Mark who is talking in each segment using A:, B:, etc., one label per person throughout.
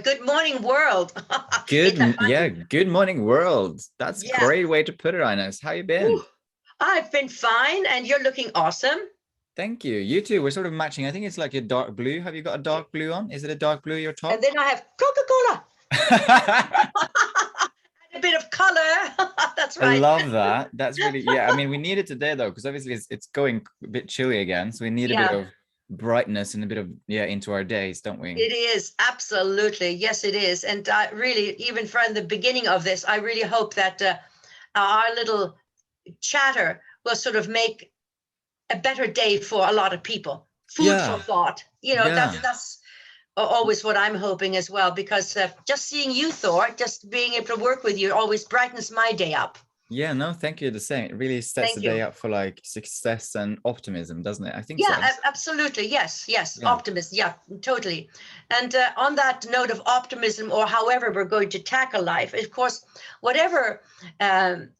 A: Good morning, world.
B: Good morning, world. That's a
A: Yeah.
B: great way to put it, Ines. How you been?
A: I've been fine, and you're looking awesome.
B: Thank you. You too. We're sort of matching. I think it's like your dark blue. Have you got a dark blue on? Is it a dark blue, your top?
A: And then I have Coca-Cola. And a bit of color. That's right.
B: I love that. That's really, yeah. I mean, we need it today though, because obviously it's going a bit chilly again. So we need a bit of brightness and a bit of, into our days, don't we?
A: It is, absolutely. Yes, it is. And really, even from the beginning of this, I really hope that our little chatter will sort of make a better day for a lot of people. Food for thought. That's always what I'm hoping as well, because just seeing you, Thor, just being able to work with you always brightens my day up.
B: Yeah, no, thank you. The same. It really sets the day up for like success and optimism, doesn't it? I think so.
A: Yeah, absolutely. Yes. Optimism. Yeah, totally. And on that note of optimism, or however we're going to tackle life, of course, whatever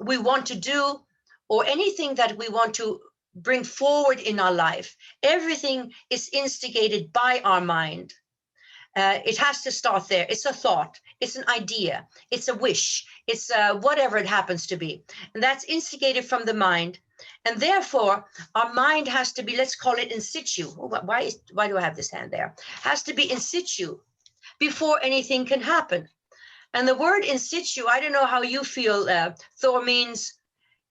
A: we want to do, or anything that we want to bring forward in our life, everything is instigated by our mind. It has to start there. It's a thought, it's an idea, it's a wish, it's whatever it happens to be. And that's instigated from the mind. And therefore, our mind has to be, let's call it in situ. Why do I have this hand there? Has to be in situ before anything can happen. And the word in situ, I don't know how you feel, Thor, means,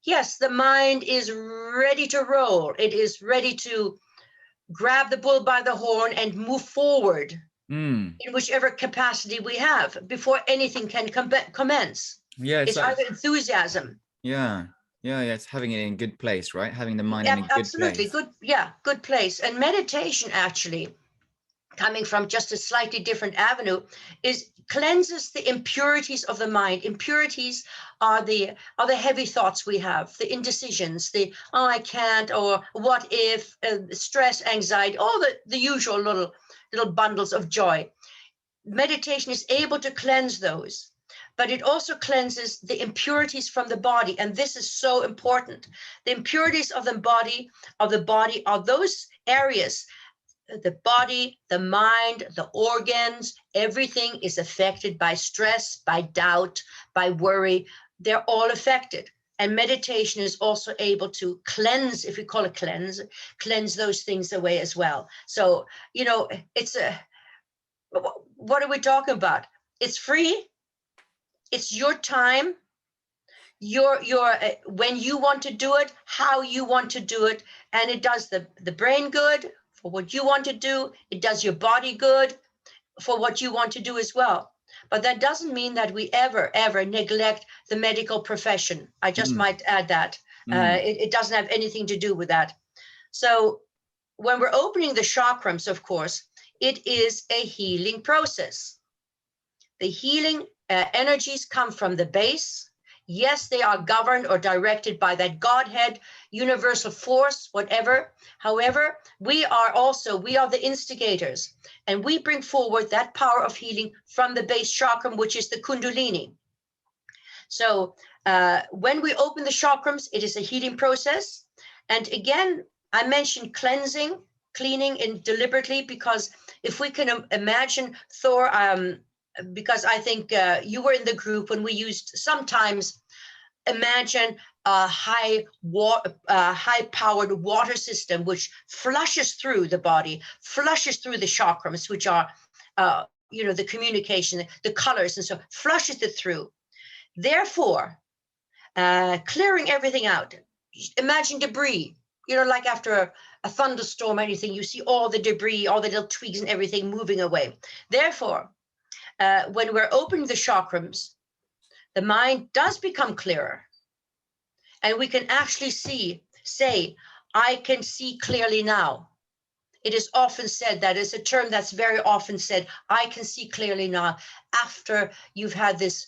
A: yes, the mind is ready to roll. It is ready to grab the bull by the horn and move forward. In whichever capacity we have before anything can commence.
B: Yeah,
A: it's like, either enthusiasm.
B: Yeah, it's having it in a good place, right? Having the mind in a good
A: absolutely
B: place.
A: Good place. And meditation, actually, coming from just a slightly different avenue, is cleanses the impurities of the mind. Impurities are the heavy thoughts we have, the indecisions, the I can't, or what if, stress, anxiety, all the usual little bundles of joy. Meditation is able to cleanse those, but it also cleanses the impurities from the body. And this is so important. The impurities of the body are those areas, the body, the mind, the organs, everything is affected by stress, by doubt, by worry. They're all affected. And meditation is also able to cleanse, if we call it cleanse those things away as well. So, what are we talking about? It's free. It's your time. Your when you want to do it, how you want to do it. And it does the brain good for what you want to do. It does your body good for what you want to do as well. But that doesn't mean that we ever neglect the medical profession. I just might add that. It doesn't have anything to do with that. So when we're opening the chakrams, of course, it is a healing process. The healing energies come from the base. Yes, they are governed or directed by that Godhead, universal force, whatever. However, we are the instigators, and we bring forward that power of healing from the base chakram, which is the Kundalini. So when we open the chakrams, it is a healing process. And again, I mentioned cleaning in deliberately, because if we can imagine, Thor, because I think you were in the group when we used sometimes imagine a high-powered water system which flushes through the body, flushes through the chakrams, which are the communication, the colors, and so flushes it through. Therefore, clearing everything out. Imagine debris. Like after a thunderstorm, anything, you see all the debris, all the little twigs and everything moving away. Therefore, when we're opening the chakrams, the mind does become clearer. And we can actually say, I can see clearly now. It is often said, that is a term that's very often said, I can see clearly now, after you've had this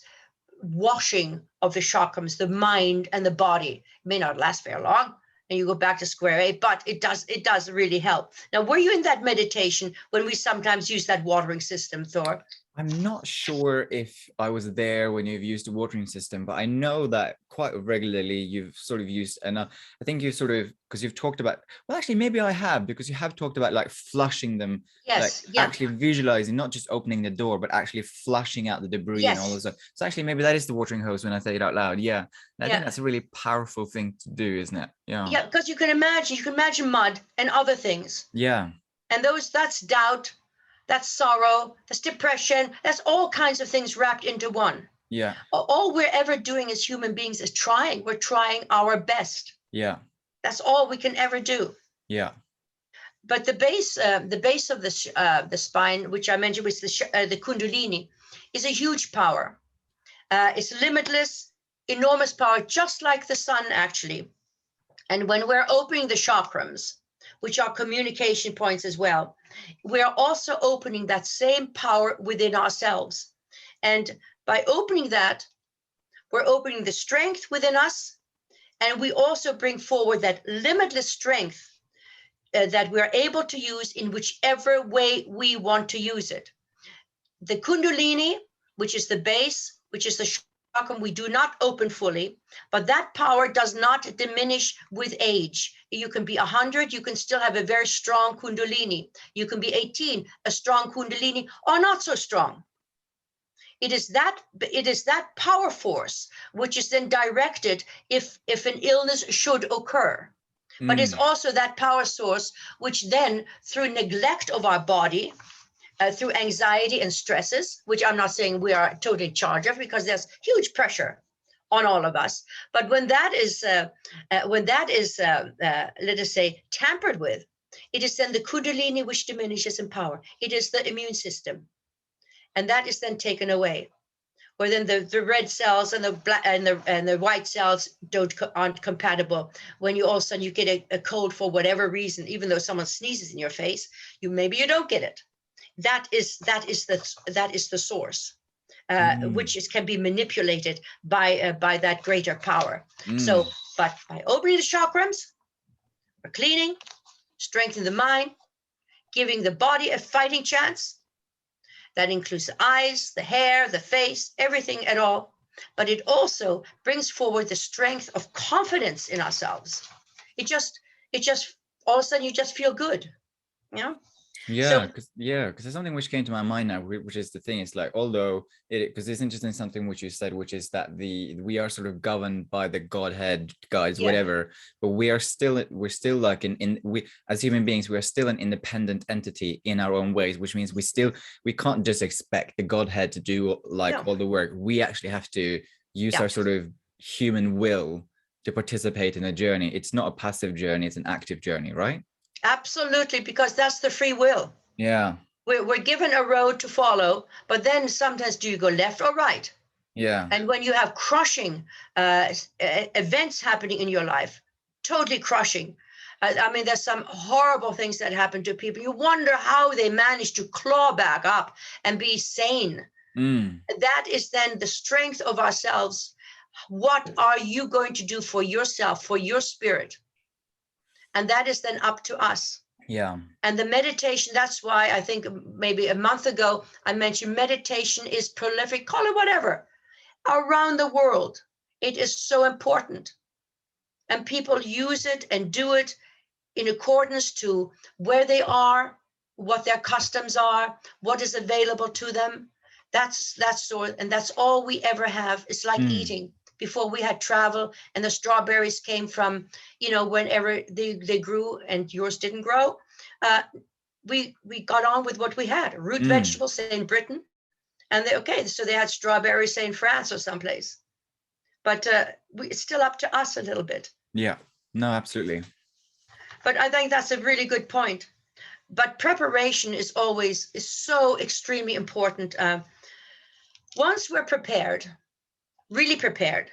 A: washing of the chakrams, the mind and the body. It may not last very long, and you go back to square A, but it does really help. Now, were you in that meditation when we sometimes use that watering system, Thor?
B: I'm not sure if I was there when you've used the watering system, but I know that quite regularly you've sort of used, and I think you sort of, because you've talked about, well, actually, maybe I have, because you have talked about like flushing them, like
A: Yes, yeah,
B: actually visualizing, not just opening the door, but actually flushing out the debris and all
A: yes,
B: this stuff. So actually, maybe that is the watering hose when I say it out loud. Yeah. And I think
A: yeah,
B: that's a really powerful thing to do, isn't it? Yeah.
A: yeah. Because you can imagine mud and other things,
B: Yeah.
A: and that's doubt, that's sorrow, that's depression, that's all kinds of things wrapped into one.
B: Yeah.
A: All we're ever doing as human beings is trying. We're trying our best.
B: Yeah.
A: That's all we can ever do.
B: Yeah.
A: But the base of the spine, which I mentioned, was the Kundalini, is a huge power. It's limitless, enormous power, just like the sun, actually. And when we're opening the chakrams, which are communication points as well, we're also opening that same power within ourselves. And by opening that, we're opening the strength within us, and we also bring forward that limitless strength that we're able to use in whichever way we want to use it. The Kundalini, which is the base, which is the chakra we do not open fully, but that power does not diminish with age. You can be 100, you can still have a very strong Kundalini. You can be 18, a strong Kundalini, or not so strong. It is that power force which is then directed if an illness should occur. But it's also that power source which then, through neglect of our body, through anxiety and stresses, which I'm not saying we are totally in charge of, because there's huge pressure on all of us. But when that is, let us say, tampered with, it is then the Kundalini which diminishes in power. It is the immune system, and that is then taken away. Or then the red cells and the black and the white cells aren't compatible. When you all of a sudden you get a cold for whatever reason, even though someone sneezes in your face, maybe you don't get it. That is the source, which can be manipulated by that greater power. So, but by opening the chakrams, we're cleaning, strengthening the mind, giving the body a fighting chance. That includes the eyes, the hair, the face, everything at all. But it also brings forward the strength of confidence in ourselves. It just all of a sudden you just feel good, you know?
B: Yeah, because there's something which came to my mind now, which is the thing. It's like, although because it's interesting, something which you said, which is that we are sort of governed by the Godhead, guides, whatever, but we're still like we as human beings, we are still an independent entity in our own ways, which means we can't just expect the Godhead to do like all the work. We actually have to use our sort of human will to participate in a journey. It's not a passive journey; it's an active journey, right?
A: Absolutely, because that's the free will.
B: Yeah.
A: We're given a road to follow, but then sometimes do you go left or right?
B: Yeah.
A: And when you have crushing events happening in your life, totally crushing. I mean, there's some horrible things that happen to people. You wonder how they manage to claw back up and be sane. That is then the strength of ourselves. What are you going to do for yourself, for your spirit? And that is then up to us.
B: Yeah.
A: And the meditation, that's why I think maybe a month ago, I mentioned meditation is prolific, call it whatever, around the world. It is so important. And people use it and do it in accordance to where they are, what their customs are, what is available to them. That's all we ever have. It's like eating. Before we had travel and the strawberries came from, whenever they grew and yours didn't grow, we got on with what we had. Root vegetables, say in Britain, and so they had strawberries, say in France or someplace. But it's still up to us a little bit.
B: Yeah, no, absolutely.
A: But I think that's a really good point. But preparation is so extremely important. Once we're prepared, really prepared,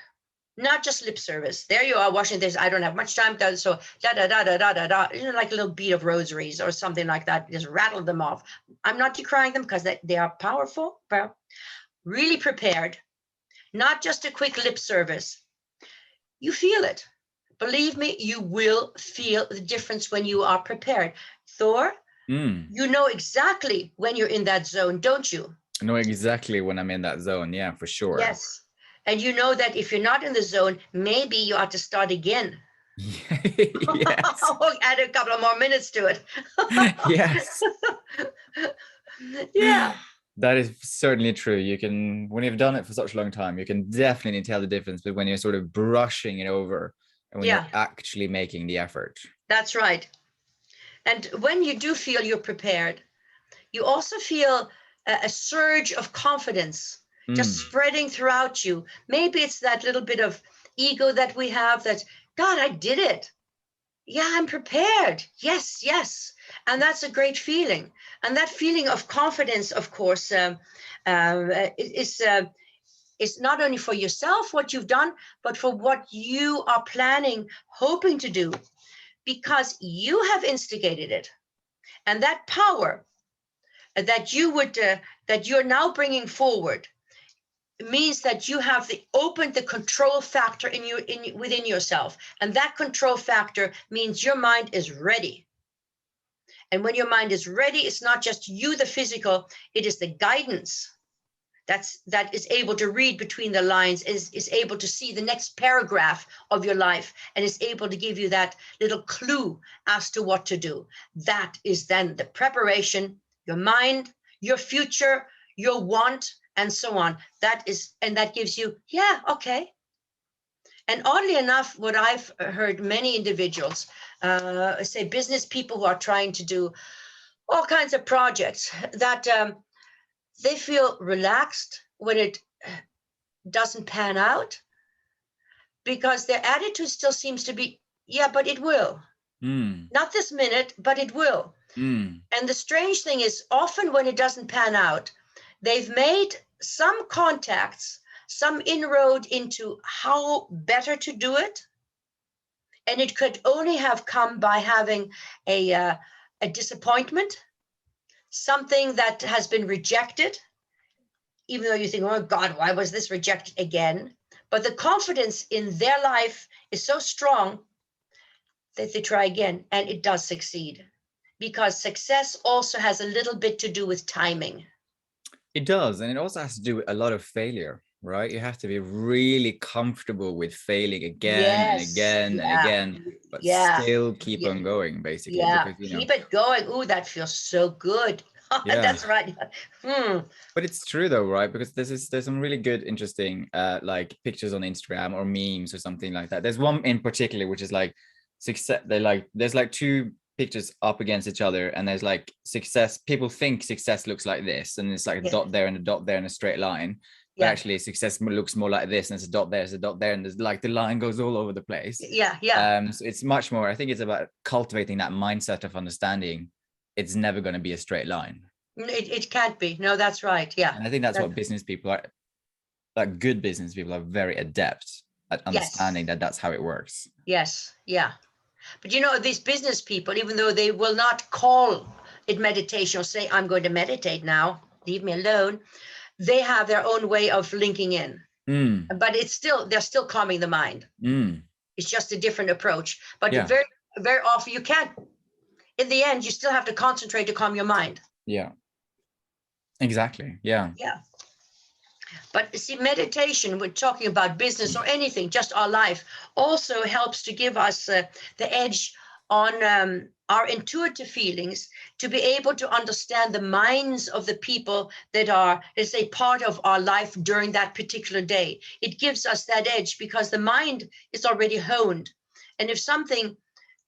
A: not just lip service. There you are washing this. I don't have much time, so da da da da da da da. Like a little bead of rosaries or something like that. Just rattle them off. I'm not decrying them because they are powerful, but really prepared, not just a quick lip service. You feel it. Believe me, you will feel the difference when you are prepared. Thor, you know exactly when you're in that zone, don't you?
B: I know exactly when I'm in that zone. Yeah, for sure.
A: Yes. And you know that if you're not in the zone, maybe you ought to start again.
B: Yes.
A: Add a couple of more minutes to it.
B: Yes.
A: Yeah.
B: That is certainly true. You can, when you've done it for such a long time, you can definitely tell the difference between when you're sort of brushing it over and when
A: Yeah,
B: you're actually making the effort.
A: that's right. And when you do feel you're prepared, you also feel a surge of confidence just spreading throughout you. Maybe it's that little bit of ego that we have that, God, I did it. Yeah, I'm prepared. Yes, yes. And that's a great feeling. And that feeling of confidence, of course, is not only for yourself, what you've done, but for what you are planning, hoping to do, because you have instigated it. And that power that that you're now bringing forward means that you have opened the control factor within yourself, and that control factor means your mind is ready. And when your mind is ready, it's not just you, the physical, it is the guidance that is able to read between the lines, is able to see the next paragraph of your life, and is able to give you that little clue as to what to do. That is then the preparation, your mind, your future, your want, and so on. That gives you, yeah, okay. And oddly enough, what I've heard many individuals, say business people who are trying to do all kinds of projects, that they feel relaxed when it doesn't pan out, because their attitude still seems to be, yeah, but it will. Not this minute, but it will. And the strange thing is, often when it doesn't pan out, they've made some contacts, some inroad into how better to do it. And it could only have come by having a disappointment, something that has been rejected, even though you think, oh God, why was this rejected again? But the confidence in their life is so strong that they try again, and it does succeed. Because success also has a little bit to do with timing.
B: It does. And it also has to do with a lot of failure, right? You have to be really comfortable with failing again and
A: Yes.
B: again and
A: Yeah.
B: again, but
A: Yeah.
B: still keep
A: Yeah.
B: on going, basically,
A: Yeah.
B: because,
A: Keep it going. Ooh, that feels so good.
B: yeah.
A: That's right.
B: But it's true though, right? Because there's some really good, interesting like pictures on Instagram or memes or something like that. There's one in particular which is like success. There's like two pictures up against each other, and there's like success. People think success looks like this, and it's like a
A: Yeah.
B: dot there and a dot there in a straight line. But
A: Yeah.
B: actually, success looks more like this, and it's a dot there, it's a dot there, and there's like the line goes all over the place.
A: Yeah. Yeah.
B: So it's much more. I think it's about cultivating that mindset of understanding. It's never going to be a straight line.
A: It can't be. No, that's right. Yeah.
B: And I think that's what business people are, like good business people are very adept at understanding, that that's how it works.
A: Yes. Yeah. But you know, these business people, even though they will not call it meditation or say, I'm going to meditate now, leave me alone, they have their own way of linking in. But they're still calming the mind. It's just a different approach. But very, very often you can't, in the end, you still have to concentrate to calm your mind.
B: Yeah. Exactly. Yeah.
A: Yeah. But see, meditation, we're talking about business or anything, just our life, also helps to give us the edge on our intuitive feelings, to be able to understand the minds of the people that are, let's say, part of our life during that particular day. It gives us that edge because the mind is already honed. And if something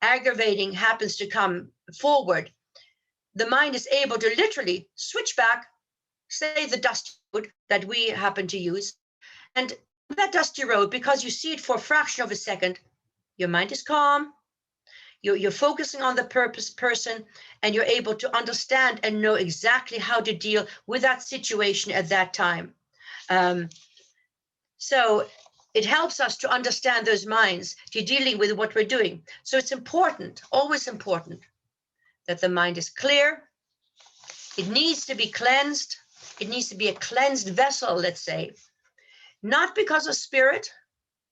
A: aggravating happens to come forward, the mind is able to literally switch back, say the dusty road that we happen to use. And that dusty road, because you see it for a fraction of a second, your mind is calm. You're focusing on the person, and you're able to understand and know exactly how to deal with that situation at that time. So it helps us to understand those minds, to dealing with what we're doing. So it's important, always important, that the mind is clear. It needs to be cleansed. It needs to be a cleansed vessel, let's say, not because of spirit,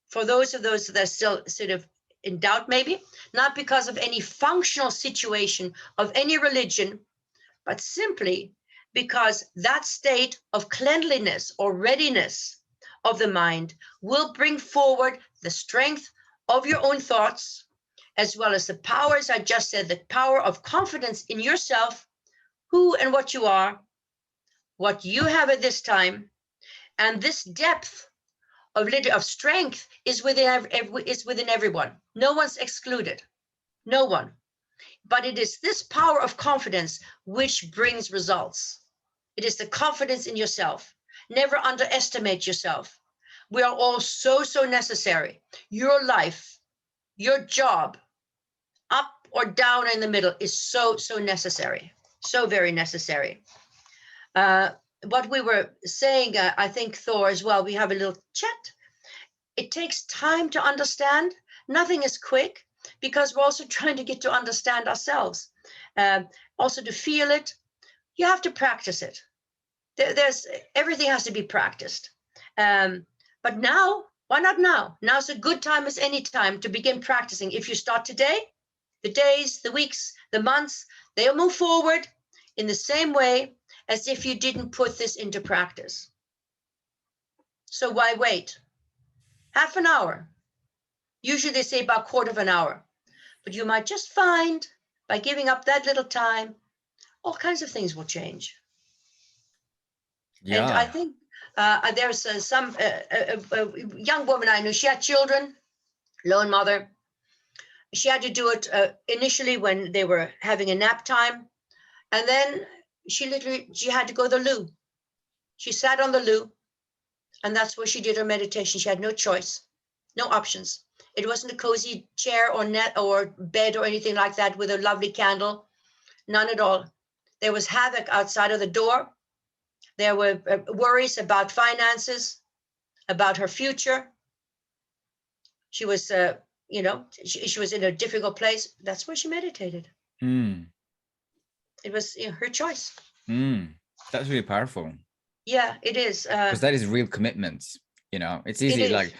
A: for those that are still sort of in doubt, maybe, not because of any functional situation of any religion, but simply because that state of cleanliness or readiness of the mind will bring forward the strength of your own thoughts, as well as the power, as I just said, the power of confidence in yourself, who and what you are, what you have at this time. And this depth of strength is within everyone. No one's excluded. No one. But it is this power of confidence which brings results. It is the confidence in yourself. Never underestimate yourself. We are all so necessary. Your life, your job, up or down in the middle, is so necessary. So very necessary. What we were saying, I think, Thor, as well, we have a little chat. It takes time to understand. Nothing is quick, because we're also trying to get to understand ourselves. Also to feel it, you have to practice it. Everything has to be practiced. But now, why not now? Now's a good time as any time to begin practicing. If you start today, the days, the weeks, the months, they'll move forward in the same way as if you didn't put this into practice. So why wait? Half an hour. Usually they say about a quarter of an hour. But you might just find, by giving up that little time, all kinds of things will change. Yeah. And I think there's some young woman I knew. She had children, lone mother. She had to do it initially when they were having a nap time. And then she had to go to the loo. She sat on the loo, and that's where she did her meditation. She had no choice, no options. It wasn't a cozy chair or net or bed or anything like that with a lovely candle. None at all. There was havoc outside of the door. There were worries about finances, about her future. She was, she was in a difficult place. That's where she meditated. It was her choice.
B: That's really powerful.
A: Yeah, it is.
B: Because that is real commitment. It's easy, like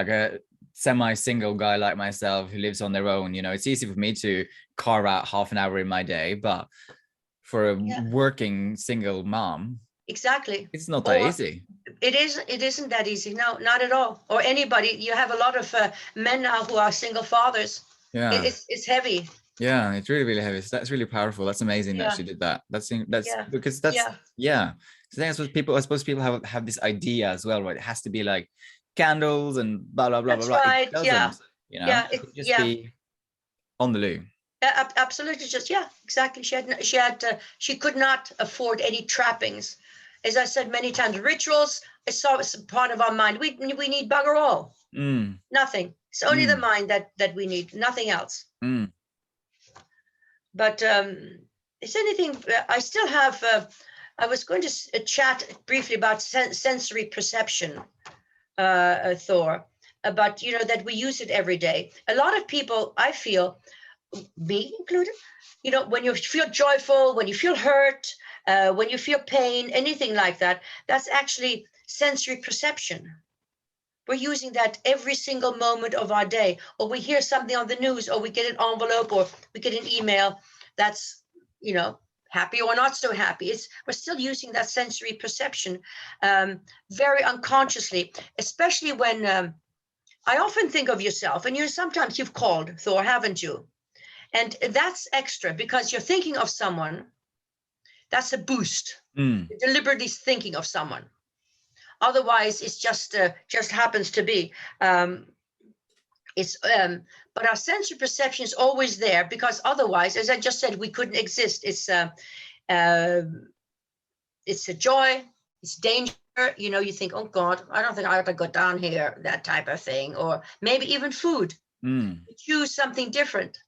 B: a semi-single guy like myself who lives on their own. It's easy for me to carve out half an hour in my day, but for a working single mom,
A: exactly,
B: it's not that easy.
A: It isn't that easy. No, not at all. Or anybody. You have a lot of men now who are single fathers. Yeah, it's heavy.
B: Yeah, it's really heavy. So that's really powerful. That's amazing that she did that. Because that's So that's what I suppose people have this idea as well, right? It has to be like candles and blah blah blah.
A: That's
B: blah.
A: right.
B: It doesn't,
A: Yeah.
B: It could just be on the loo.
A: Absolutely. Just exactly. She could not afford any trappings. As I said many times, rituals is part of our mind. We need bugger all. Nothing. It's only the mind that we need. Nothing else. But is anything? I still have. I was going to chat briefly about sensory perception, Thor. About that we use it every day. A lot of people, I feel, me included, when you feel joyful, when you feel hurt, when you feel pain, anything like that, that's actually sensory perception. We're using that every single moment of our day, or we hear something on the news, or we get an envelope, or we get an email that's, happy or not so happy. We're still using that sensory perception very unconsciously, especially when I often think of yourself, and sometimes you've called, Thor, haven't you? And that's extra because you're thinking of someone. That's a boost. You're deliberately thinking of someone. Otherwise, it's just happens to be. But our sensory perception is always there because otherwise, as I just said, we couldn't exist. It's a joy. It's danger. You think, oh God, I don't think I ought to go down here. That type of thing, or maybe even food. You choose something different.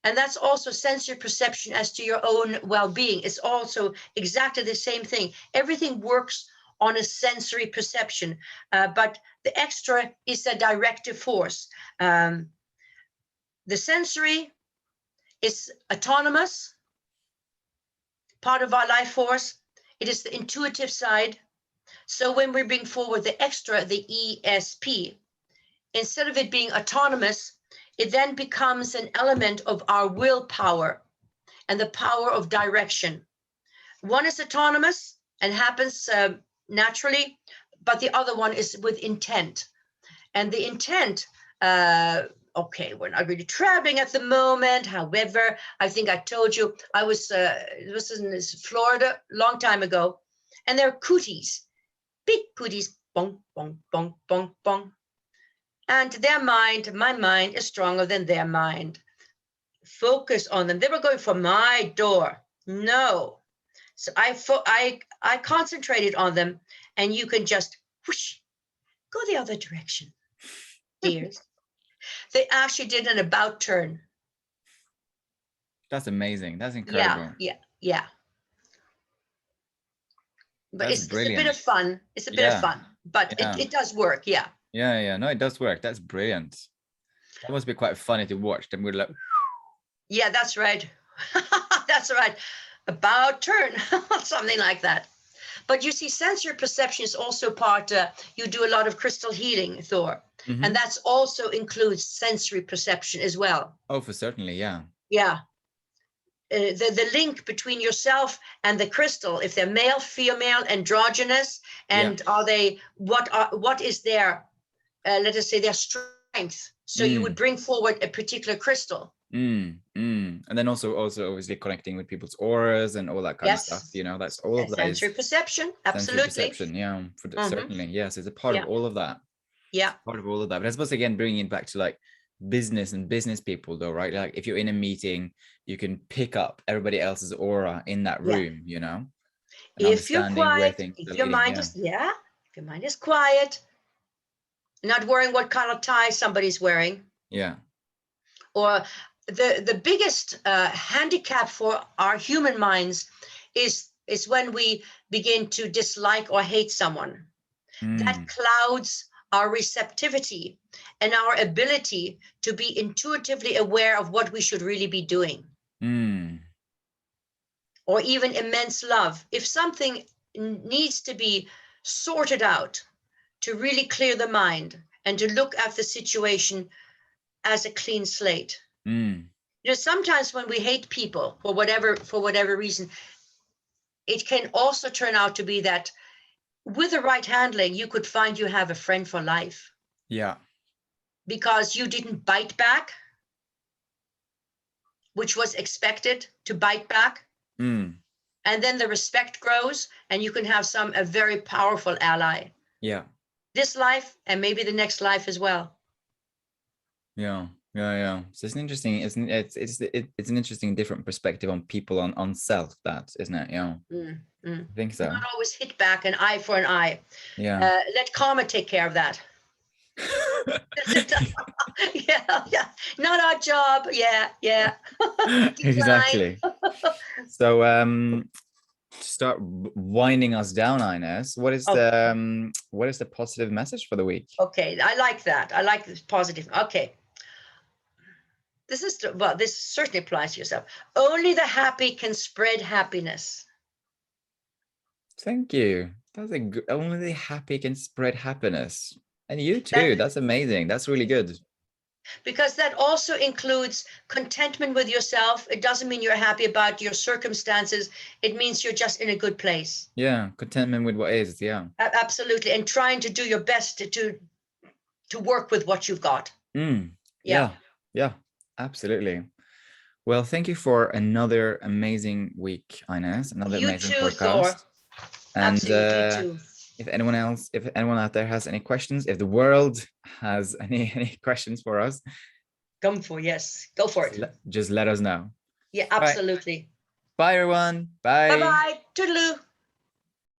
A: And that's also sensory perception as to your own well-being. It's also exactly the same thing. Everything works on a sensory perception, but the extra is a directive force. The sensory is autonomous, part of our life force. It is the intuitive side. So when we bring forward the extra, the ESP, instead of it being autonomous, it then becomes an element of our willpower and the power of direction. One is autonomous and happens naturally, but the other one is with intent. And the intent, okay, we're not really traveling at the moment. However, I think I told you I was in Florida a long time ago, and there are cooties, big cooties, bong, bong, bong, bong, bong. And their mind, my mind, is stronger than their mind. Focus on them. They were going for my door. No. So I concentrated on them, and you can just whoosh, go the other direction. Dears. They actually did an about turn.
B: That's amazing. That's incredible.
A: Yeah. But
B: That's
A: it's
B: brilliant.
A: a bit of fun. It's a bit of fun, but it does work. Yeah.
B: No, it does work. That's brilliant. That must be quite funny to watch. Then we're like,
A: yeah, that's right. That's right. About turn, something like that. But you see, sensory perception is also part, you do a lot of crystal healing, Thor.
B: mm-hmm.
A: And that's also includes sensory perception as well.
B: Oh, for certainly, yeah.
A: Yeah. The link between yourself and the crystal, if they're male, female, androgynous, and are they, what is their, let us say, their strength? So you would bring forward a particular crystal.
B: And then also obviously connecting with people's auras and all that kind of stuff, you know, that's all of that
A: sensory perception. Absolutely.
B: Sensory perception, yeah, certainly, yes, it's a part of all of that.
A: Yeah,
B: part of all of that. But I suppose again, bringing it back to like business and business people though, right? Like if you're in a meeting, you can pick up everybody else's aura in that room, you know, and
A: if you're quiet, if your mind is if your mind is quiet, not worrying what color tie somebody's wearing, or the biggest handicap for our human minds is when we begin to dislike or hate someone. That clouds our receptivity and our ability to be intuitively aware of what we should really be doing. Or even immense love. If something needs to be sorted out to really clear the mind and to look at the situation as a clean slate. You know, sometimes when we hate people for whatever reason, it can also turn out to be that with the right handling, you could find you have a friend for life.
B: Yeah.
A: Because you didn't bite back, which was expected to bite back. And then the respect grows and you can have a very powerful ally. Yeah. This life and maybe the next life as well. Yeah. So it's an interesting, it's an interesting different perspective on people, on self, that, isn't it? Yeah. I think so. Not always hit back an eye for an eye. Yeah. Let karma take care of that. yeah. Not our job. Yeah. Exactly. So start winding us down, Ines. What is the positive message for the week? Okay, I like that. I like this positive. Okay. This certainly applies to yourself. Only the happy can spread happiness. Thank you. That's only the happy can spread happiness. And you too. That's amazing. That's really good. Because that also includes contentment with yourself. It doesn't mean you're happy about your circumstances. It means you're just in a good place. Yeah, contentment with what is. Yeah. Absolutely. And trying to do your best to work with what you've got. Yeah. Absolutely. Well, thank you for another amazing week, Ines. Another amazing podcast. Thor. And if anyone out there has any questions, if the world has any questions for us, go for it. Just let us know. Yeah, absolutely. Bye everyone. Bye. Bye. Toodaloo.